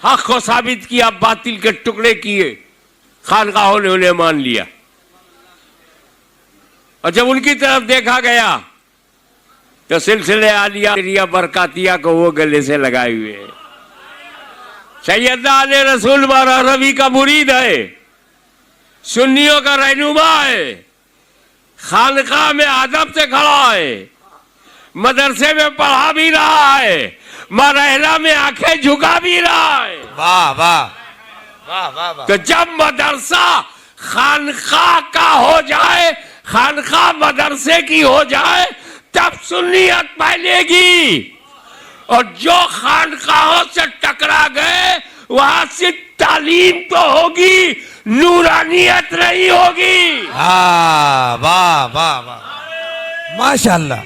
हक को साबित किया, बातिल के टुकड़े किए, खानकाहों ने उन्हें मान लिया। और जब उनकी तरफ देखा गया तो सिलसिले आलिया बरकातिया को वो गले से लगाए हुए हैं। सैयदना आले रसूल बारह रवी का मुरीद है, सुन्नियों का रहनुमा है, खानकाह में अदब से खड़ा है, मदरसे में पढ़ा भी रहा है, मरहला में आंखें झुका भी रहा है। वाह वाह वाह वाह वाह। तो जब मदरसा खानकाह का हो जाए, खानकाह मदरसे की हो जाए, तब सुन्नियत फैलेगी। और जो खानकाहों से टकरा गए वहां से तालीम तो होगी, नूरानियत नहीं होगी। हाँ वाह वाह वाह, माशाअल्लाह।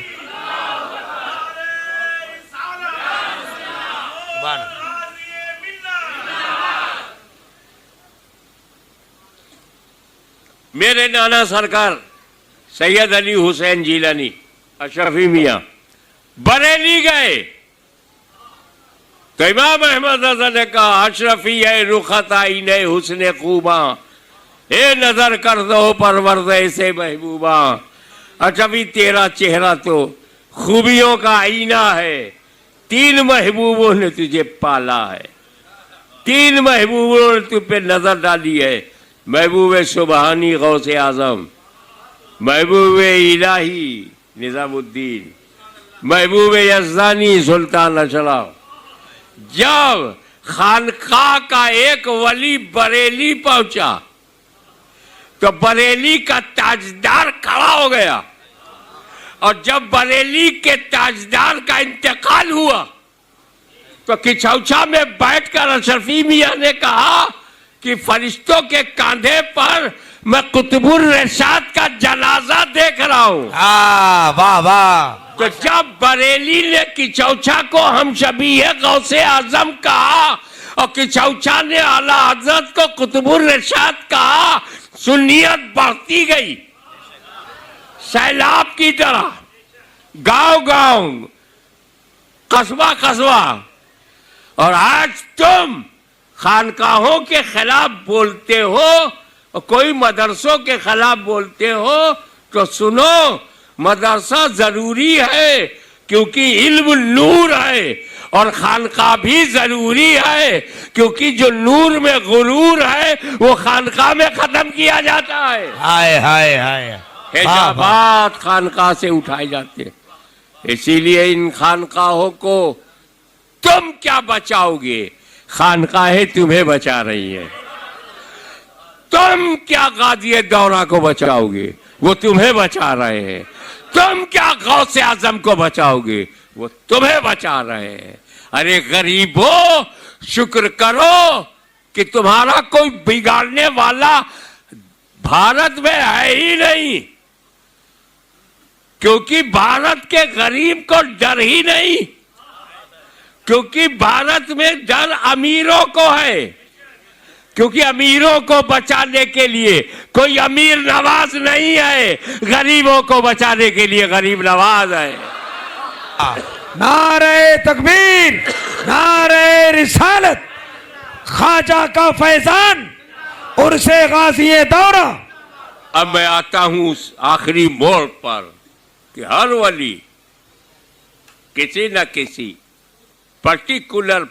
मेरे नाना सरकार सैयद अली हुसैन जिलानी अशरफी मियाँ बरेली गए तो इमाम अहमद रज़ा ने कहा, अशरफी है रुखत आईने हुस्ने खूबा, ए नजर कर दो परवरदे से महबूबा। अशरफी तेरा चेहरा तो खूबियों का आईना है, 3 महबूबों ने तुझे पाला है, 3 महबूबों ने तुझ पे नजर डाली है। महबूब सुबहानी गौसे आजम, महबूब इलाही निजामुद्दीन, महबूब यज़दानी सुल्तान अशरफ। जब खानकाह का एक वली बरेली पहुंचा तो बरेली का ताजदार खड़ा हो गया, और जब बरेली के ताजदार का इंतकाल हुआ तो किचौछा में बैठकर अशरफी मियाँ ने कहा कि फरिश्तों के कांधे पर मैं कुतुबुर रशाद का जनाजा देख रहा हूं। वाह वाह। तो जब बरेली ने किचौछा को हम शबीह गौसे आजम कहा और किचौछा ने आला हजरत को कुतुबुर रशाद कहा, सुन्नियत बढ़ती गई सैलाब की तरह, गांव गांव, कस्बा कस्बा। और आज तुम खानकाहों के खिलाफ बोलते हो और कोई मदरसों के खिलाफ बोलते हो, तो सुनो, मदरसा जरूरी है क्योंकि इल्म नूर है, और खानकाह भी जरूरी है क्योंकि जो नूर में गुरूर है वो खानकाह में खत्म किया जाता है। हाय हाय हाय। हिजाबात खानकाह से उठाए जाते हैं। इसीलिए इन खानकाहों को तुम क्या बचाओगे, खानकाहें तुम्हें बचा रही है। तुम क्या गादिए दौरा को बचाओगे, वो तुम्हें बचा रहे हैं। तुम क्या गौसे आजम को बचाओगे, वो तुम्हें बचा रहे हैं। अरे गरीबों, शुक्र करो कि तुम्हारा कोई बिगाड़ने वाला भारत में है ही नहीं, क्योंकि भारत के गरीब को डर ही नहीं, क्योंकि भारत में डर अमीरों को है, क्योंकि अमीरों को बचाने के लिए कोई अमीर नवाज नहीं है, गरीबों को बचाने के लिए गरीब नवाज है। नारे तकबीर, नारे रिसालत, ख्वाजा का फैजान, उर्से गाज़िए दौरा। अब मैं आता हूं उस आखिरी मोड़ पर कि हर वली किसी न किसी पर्टिकुलर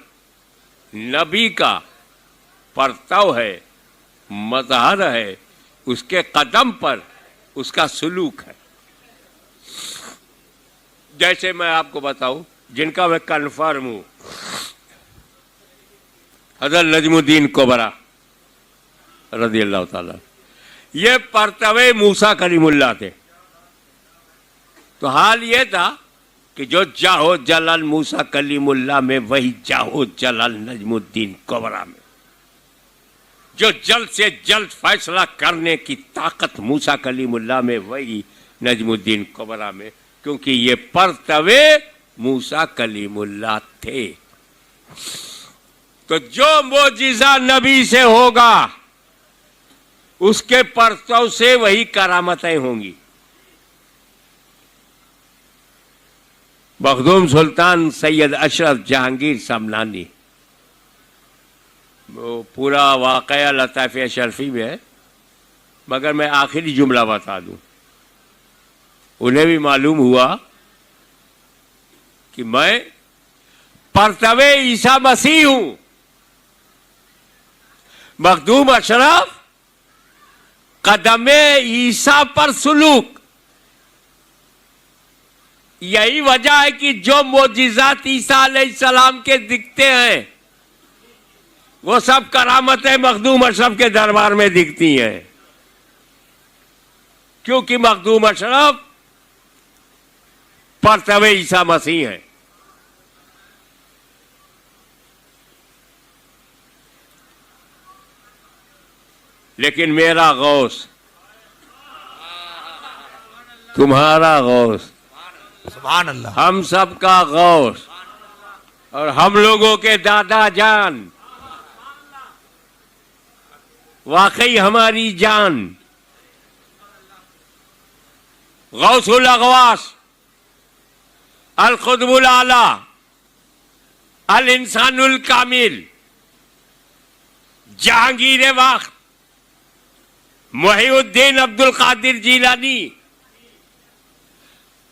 नबी का परतव है, मजहर है, उसके कदम पर उसका सलूक है। जैसे मैं आपको बताऊं, जिनका मैं कन्फर्म हूं, हज़रत नजमुद्दीन कोबरा रज़ी अल्लाह ताला, ये परतवे मूसा कलीमुल्लाह थे। तो हाल ये था कि जो जाहो जलाल मूसा कलीमुल्लाह में, वही जाहो जलाल नजमुद्दीन कोबरा में। जो जल्द से जल्द फैसला करने की ताकत मूसा कलीमुल्लाह में, वही नजमुद्दीन कोबरा में, क्योंकि ये परतवे मूसा कलीमुल्लाह थे। तो जो मोजिज़ा नबी से होगा उसके परतव से वही करामतें होंगी। मखदूम सुल्तान सैयद अशरफ जहांगीर समनानी वो पूरा वाकया लताफ़ अशरफी में है, मगर मैं आखिरी जुमला बता दूं। उन्हें भी मालूम हुआ कि मैं परतवे ईसा मसीह हूं। मखदूम अशरफ कदमे ईसा पर सुलूक। यही वजह है कि जो मोजिज़ात ईसा अलैहिस्सलाम के दिखते हैं वो सब करामतें मखदूम अशरफ के दरबार में दिखती हैं, क्योंकि मखदूम अशरफ परतवे ईसा मसीह है। लेकिन मेरा गौस, तुम्हारा गौस, सुभान अल्लाह, हम सब का गौस और हम लोगों के दादा जान, वाकई हमारी जान, गौसुल अगवास, अल खुदबुल आला, अल इंसानुल कामिल, जहांगीर वक्त, मुहीउद्दीन अब्दुल कादिर जीलानी,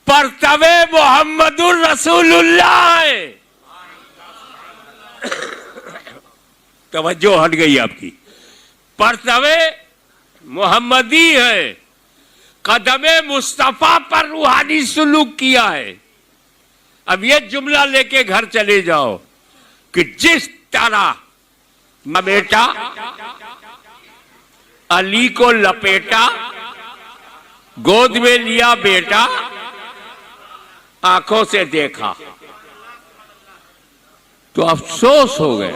परतवे मोहम्मदुर रसूलुल्लाह है। तवज्जो हट गई आपकी। परतवे मोहम्मदी है, कदमे मुस्तफा पर रूहानी सुलूक किया है। अब ये जुमला लेके घर चले जाओ कि जिस तरह बेटा अली को लपेटा, गोद में लिया बेटा, आंखों से देखा तो अफसोस हो गए।